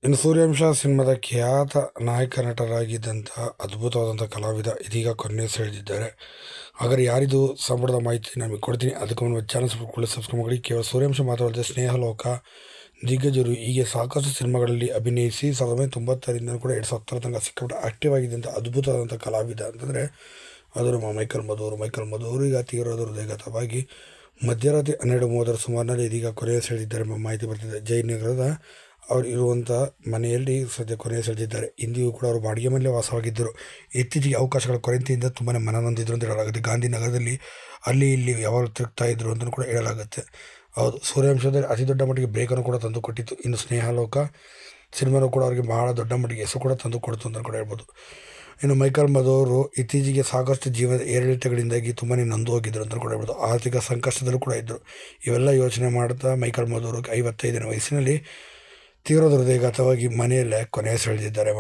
ಇನ್ನು ಸೂರ್ಯವಂಶ ಸಿನಿಮಾದ ಖ್ಯಾತ ನಾಯಕ ನಟರಾಗಿದ್ದಂತಹ ಅದ್ಭುತವಾದಂಥ ಕಲಾವಿದ ಇದೀಗ ಕೊನೆ ಸೆಳೆದಿದ್ದಾರೆ. ಹಾಗಾದ್ರೆ ಯಾರಿದು ಸಂಬಳದ ಮಾಹಿತಿ ನಮಗೆ ಕೊಡ್ತೀನಿ. ಅದಕ್ಕೆ ಮುನ್ನ ಚಾನಲ್ ಸಬ್ಸ್ಕ್ರೈಬ್ ಮಾಡಿ. ಕೇವಲ ಸೂರ್ಯವಂಶ ಮಾತ್ರವಲ್ಲದೆ ಸ್ನೇಹಲೋಕ, ದಿಗ್ಗಜರು ಹೀಗೆ ಸಾಕಷ್ಟು ಸಿನಿಮಾಗಳಲ್ಲಿ ಅಭಿನಯಿಸಿ 1990ರಿಂದ ಕೂಡ 2010 ತನಕ ಸಿಕ್ಕಾಪಟ್ಟೆ ಆಕ್ಟಿವ್ ಆಗಿದ್ದಂಥ ಅದ್ಭುತವಾದಂಥ ಕಲಾವಿದ ಅಂತಂದರೆ ಅದು ನಮ್ಮ ಮೈಕಲ್ ಮಧುವರು ಈಗ ತೀವ್ರ ಹೃದಯಘಾತವಾಗಿ ಮಧ್ಯರಾತ್ರಿ 12:30 ಸುಮಾರಿನಲ್ಲಿ ಇದೀಗ ಕೊನೆ ಸೆಳೆದಿದ್ದಾರೆ ಎಂಬ ಮಾಹಿತಿ ಬರ್ತಿದೆ. ಜಯನಗರದ ಅವರು ಇರುವಂಥ ಮನೆಯಲ್ಲಿ ಸದ್ಯ ಕೊನೆ ಸೆಳೆದಿದ್ದಾರೆ. ಇಂದಿಗೂ ಕೂಡ ಅವರು ಬಾಡಿಗೆ ಮನೆಯಲ್ಲೇ ವಾಸವಾಗಿದ್ದರು. ಇತ್ತೀಚೆಗೆ ಅವಕಾಶಗಳ ಕೊರತೆಯಿಂದ ತುಂಬಾ ಮನನೊಂದಿದ್ರು ಅಂತ ಹೇಳಲಾಗುತ್ತೆ. ಗಾಂಧಿನಗರದಲ್ಲಿ ಅಲ್ಲಿ ಇಲ್ಲಿ ಯಾವಾಗ ತಿರುಗ್ತಾ ಇದ್ರು ಅಂತಲೂ ಕೂಡ ಹೇಳಲಾಗುತ್ತೆ. ಹೌದು, ಸೂರ್ಯವಂಶದಲ್ಲಿ ಅತಿ ದೊಡ್ಡ ಮಟ್ಟಿಗೆ ಬ್ರೇಕನ್ನು ಕೂಡ ತಂದು ಕೊಟ್ಟಿತ್ತು. ಇನ್ನು ಸ್ನೇಹಲೋಕ ಸಿನಿಮಾನು ಕೂಡ ಅವರಿಗೆ ಬಹಳ ದೊಡ್ಡ ಮಟ್ಟಿಗೆ ಹೆಸರು ಕೂಡ ತಂದು ಕೊಡ್ತು ಅಂತ ಕೂಡ ಹೇಳ್ಬೋದು. ಇನ್ನು ಮೈಕಲ್ ಮಧುವರು ಇತ್ತೀಚೆಗೆ ಸಾಕಷ್ಟು ಜೀವನದ ಏರಿಳಿತಗಳಿಂದಾಗಿ ತುಂಬಾ ನೊಂದು ಹೋಗಿದ್ರು ಅಂತ ಕೂಡ ಹೇಳ್ಬೋದು. ಆರ್ಥಿಕ ಸಂಕಷ್ಟದಲ್ಲೂ ಕೂಡ ಇದ್ದರು. ಇವೆಲ್ಲ ಯೋಚನೆ ಮಾಡ್ತಾ ಮೈಕಲ್ ಮಧುವರು 55ನೇ ವಯಸ್ಸಿನಲ್ಲಿ ತೀವ್ರ ಹೃದಯಘಾತವಾಗಿ ಮನೆಯಲ್ಲೇ ಕೊನೆ ಸೆಳೆದಿದ್ದಾರೆ.